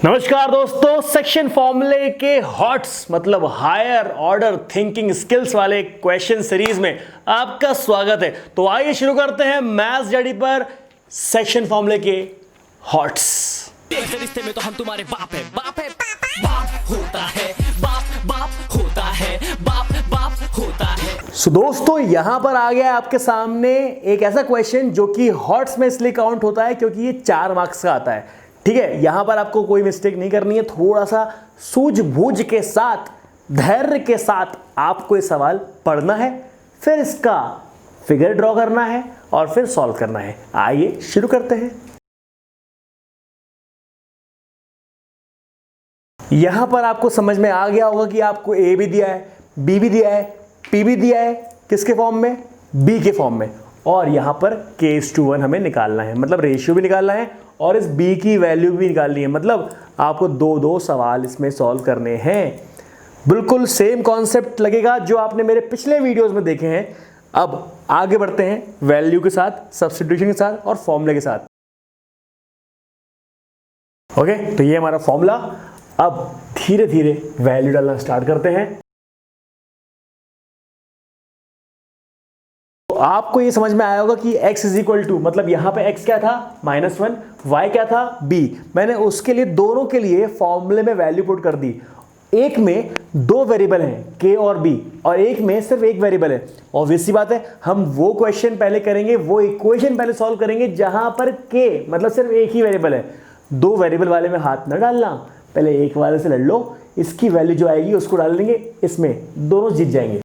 नमस्कार दोस्तों, सेक्शन फॉर्मूले के हॉट्स मतलब हायर ऑर्डर थिंकिंग स्किल्स वाले क्वेश्चन सीरीज में आपका स्वागत है। तो आइए शुरू करते हैं मैथ्स जड़ी पर सेक्शन फॉर्मूले के हॉट्स। रिश्ते में तो हम तुम्हारे बाप है, बाप है, बाप होता है, बाप बाप होता है, बाप बाप होता है। सो दोस्तों, यहां पर आ गया आपके सामने एक ऐसा क्वेश्चन जो कि हॉट्स में इसलिए काउंट होता है क्योंकि ये 4 मार्क्स का आता है। ठीक है, यहां पर आपको कोई मिस्टेक नहीं करनी है, थोड़ा सा सूझबूझ के साथ, धैर्य के साथ आपको ये सवाल पढ़ना है, फिर इसका फिगर ड्रॉ करना है और फिर सॉल्व करना है। आइए शुरू करते हैं। यहां पर आपको समझ में आ गया होगा कि आपको ए भी दिया है, बी भी दिया है, पी भी दिया है, किसके फॉर्म में? बी के फॉर्म में। और यहां पर K/1 हमें निकालना है, मतलब रेशियो भी निकालना है और इस बी की वैल्यू भी निकालनी है। मतलब आपको दो सवाल इसमें सॉल्व करने हैं। बिल्कुल सेम कॉन्सेप्ट लगेगा जो आपने मेरे पिछले वीडियोस में देखे हैं। अब आगे बढ़ते हैं वैल्यू के साथ, सब्स्टिट्यूशन के साथ और फॉर्मूले के साथ। ओके, तो ये हमारा फॉर्मूला। अब धीरे धीरे वैल्यू डालना स्टार्ट करते हैं। तो आपको ये समझ में आया होगा कि x इज इक्वल टू, मतलब यहां पे x क्या था? -1, y क्या था? b। मैंने उसके लिए, दोनों के लिए फॉर्मूले में वैल्यू पुट कर दी। एक में 2 वेरिएबल हैं k और b, और एक में सिर्फ एक वेरिएबल है। ऑब्वियस सी बात है, हम वो क्वेश्चन पहले करेंगे, वो इक्वेशन पहले सॉल्व करेंगे जहां पर k मतलब सिर्फ एक ही वेरिएबल है। 2 वेरिएबल वाले में हाथ न डालना, पहले एक वाले से लड़ लो, इसकी वैल्यू जो आएगी उसको डाल देंगे इसमें, दोनों जीत जाएंगे।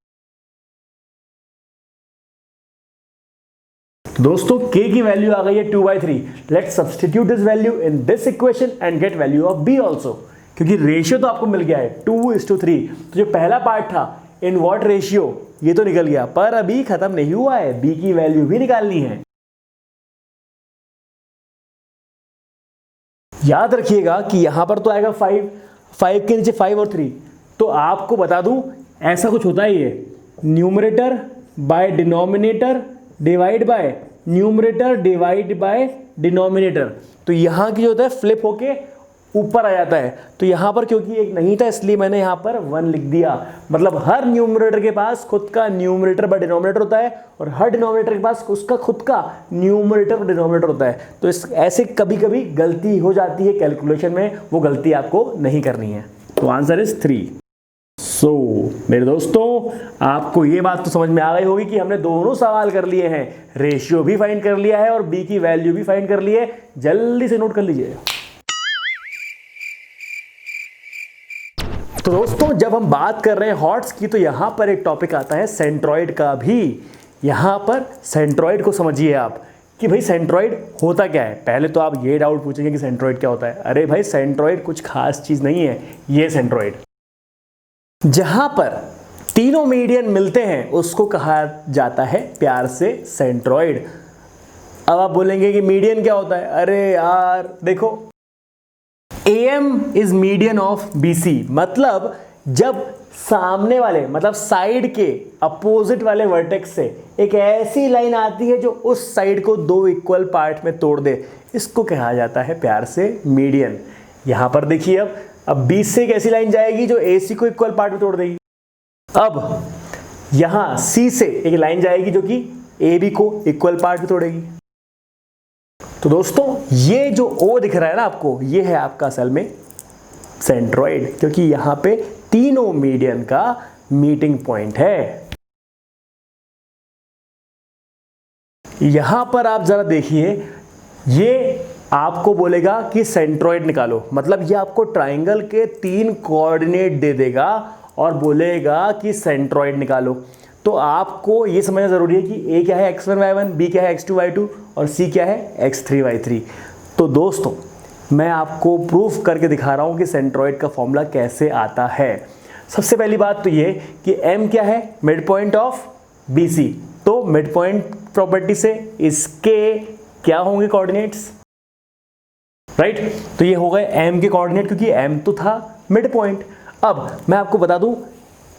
दोस्तों, k की वैल्यू आ गई है 2/3। Let's substitute this value in this equation and get value of b also. क्योंकि रेशियो तो आपको मिल गया है 2:3। तो जो पहला पार्ट था इन व्हाट रेशियो, ये तो निकल गया, पर अभी खत्म नहीं हुआ है, b की वैल्यू भी निकालनी है। याद रखिएगा कि यहां पर तो आएगा 5 के नीचे 5 और 3। तो आपको बता दूं, ऐसा कुछ होता है, ये numerator by denominator divide by numerator divide by denominator. तो यहां की जो होता है फ्लिप होके ऊपर आ जाता है। तो यहां पर क्योंकि एक नहीं था इसलिए मैंने यहां पर 1 लिख दिया। मतलब हर न्यूमरेटर के पास खुद का न्यूमरेटर बाय डिनोमिनेटर होता है और हर डिनोमिनेटर के पास उसका खुद का न्यूमरेटर बाय डिनोमिनेटर होता है। तो इस ऐसे कभी कभी गलती हो जाती है कैलकुलेशन में, वो गलती आपको नहीं करनी है। तो आंसर इज 3। सो मेरे दोस्तों, आपको ये बात तो समझ में आ गई होगी कि हमने दोनों सवाल कर लिए हैं, रेशियो भी फाइंड कर लिया है और बी की वैल्यू भी फाइंड कर ली है। जल्दी से नोट कर लीजिए। तो दोस्तों, जब हम बात कर रहे हैं हॉट्स की, तो यहां पर एक टॉपिक आता है सेंट्रॉइड का भी। यहां पर सेंट्रॉइड को समझिए आप कि भाई सेंट्रॉइड होता क्या है। पहले तो आप ये डाउट पूछेंगे कि सेंट्रॉइड क्या होता है। अरे भाई, सेंट्रॉइड कुछ खास चीज नहीं है। ये सेंट्रॉइड जहां पर तीनों मीडियन मिलते हैं उसको कहा जाता है प्यार से सेंट्रॉइड। अब आप बोलेंगे कि मीडियन क्या होता है? अरे यार देखो, AM is median of BC। मतलब जब सामने वाले, मतलब साइड के अपोजिट वाले वर्टेक्स से एक ऐसी लाइन आती है जो उस साइड को 2 इक्वल पार्ट में तोड़ दे, इसको कहा जाता है प्यार से मीडियन। यहां पर देखिए, अब B से एक ऐसी लाइन जाएगी जो AC को इक्वल पार्ट में तोड़ देगी। अब यहां C से एक लाइन जाएगी जो कि AB को इक्वल पार्ट में तोड़ेगी। तो दोस्तों, ये जो O दिख रहा है ना आपको, ये है आपका असल में सेंट्रॉइड, क्योंकि यहां पे तीनों मीडियन का मीटिंग पॉइंट है। यहां पर आप जरा देखिए, ये आपको बोलेगा कि सेंट्रॉइड निकालो, मतलब ये आपको ट्राइंगल के 3 कोऑर्डिनेट दे देगा और बोलेगा कि सेंट्रॉइड निकालो। तो आपको ये समझना जरूरी है कि A क्या है x1 y1, B क्या है x2 y2 और C क्या है x3 y3। तो दोस्तों, मैं आपको प्रूफ करके दिखा रहा हूं कि सेंट्रॉइड का फॉर्मूला कैसे आता है। सबसे पहली बात तो ये कि M क्या है? Mid point of BC। तो मिड पॉइंट प्रॉपर्टी से इसके क्या होंगे कोऑर्डिनेट्स? राइट, तो ये हो गए M के कोऑर्डिनेट, क्योंकि M तो था मिड पॉइंट। अब मैं आपको बता दूं,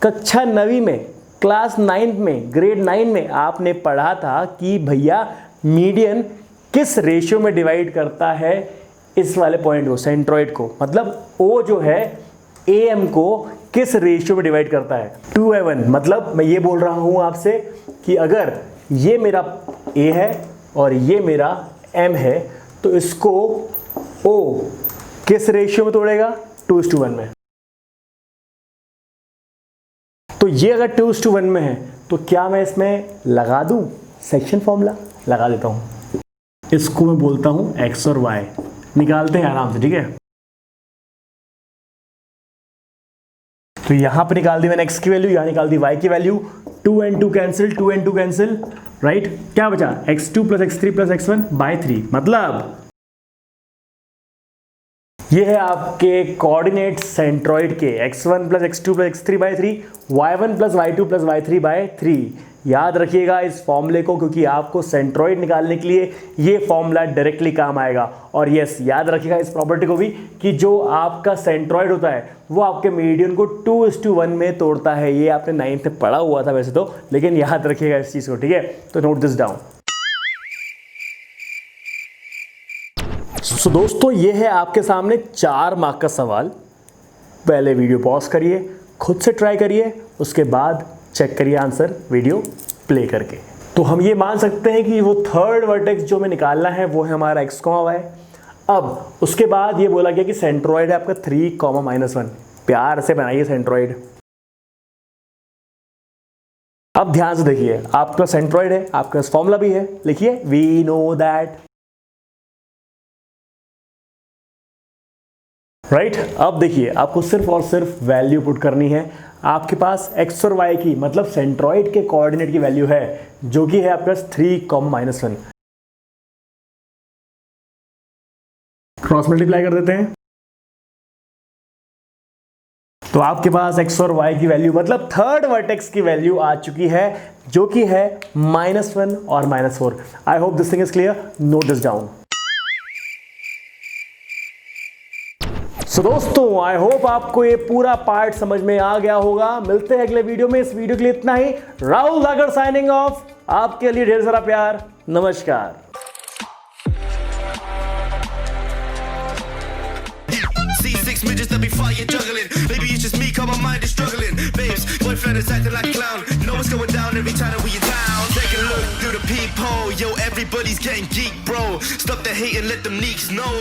कक्षा 9वीं में, क्लास 9 में, ग्रेड 9 में आपने पढ़ा था कि भैया मीडियन किस रेशियो में डिवाइड करता है इस वाले पॉइंट को, सेंट्रॉइड को, मतलब ओ जो है AM को किस रेशियो में डिवाइड करता है, 2:1। मतलब मैं ये बोल रहा हूँ आपसे कि अगर ये मेरा A है और ये मेरा M है, तो इसको O किस रेशियो में तोड़ेगा, 2:1 में। तो ये अगर 2:1 में है तो क्या मैं इसमें लगा दूं सेक्शन फॉर्मूला? लगा देता हूं। इसको मैं बोलता हूं x और y, निकालते हैं आराम से, ठीक है। तो यहां पे निकाल दी मैंने x की वैल्यू, यहां निकाल दी y की value, 2 and 2 cancel, 2 and 2 cancel, right. क्या बचा, x2 + x3 + x1 / 3। मतलब ये है आपके कोऑर्डिनेट सेंट्रॉइड के, x1 + x2 + x3 / 3, y1 + y2 + y3 / 3। याद रखिएगा इस फॉर्मूले को, क्योंकि आपको सेंट्रॉइड निकालने के लिए ये फॉर्मूला डायरेक्टली काम आएगा। और यस, याद रखिएगा इस प्रॉपर्टी को भी कि जो आपका सेंट्रॉइड होता है वो आपके मीडियन को 2:1 में तोड़ता है। ये आपने 9th में पढ़ा हुआ था वैसे तो, लेकिन याद रखिएगा इस चीज़ को, ठीक है। तो नोट दिस डाउन। सो दोस्तों, ये है आपके सामने 4 मार्क का सवाल। पहले वीडियो पॉज करिए, खुद से ट्राई करिए, उसके बाद चेक करिए आंसर वीडियो प्ले करके। तो हम ये मान सकते हैं कि वो थर्ड वर्टेक्स जो हमें निकालना है वो है हमारा x, y। अब उसके बाद ये बोला गया कि सेंट्रॉइड है आपका 3, -1। प्यार से बनाइए सेंट्रॉइड। अब ध्यान से देखिए, आपका सेंट्रॉइड है, आपके पास फॉर्मूला भी है, लिखिए वी नो दैट, राइट। अब देखिए आपको सिर्फ और सिर्फ वैल्यू पुट करनी है। आपके पास x और y की, मतलब सेंट्रॉइड के कोऑर्डिनेट की वैल्यू है, जो कि है आपके पास 3, -1। क्रॉस मल्टीप्लाई कर देते हैं, तो आपके पास x और y की वैल्यू, मतलब थर्ड वर्टेक्स की वैल्यू आ चुकी है, जो कि है -1 और -4। I hope this thing is clear, note this down. So दोस्तों, आई होप आपको ये पूरा पार्ट समझ में आ गया होगा। मिलते हैं अगले वीडियो में। इस वीडियो के लिए इतना ही। Rahul Dhakar signing off. आपके लिए ढेर सारा प्यार, नमस्कार। C6 midgets that be fire juggling. Maybe it's just me, 'cause my mind is struggling. Babes, boyfriend is acting like a clown. Know what's going down every time that we in town. Take a look through the peephole. Yo, everybody's getting geek, bro. Stop the hate and let them leaks know.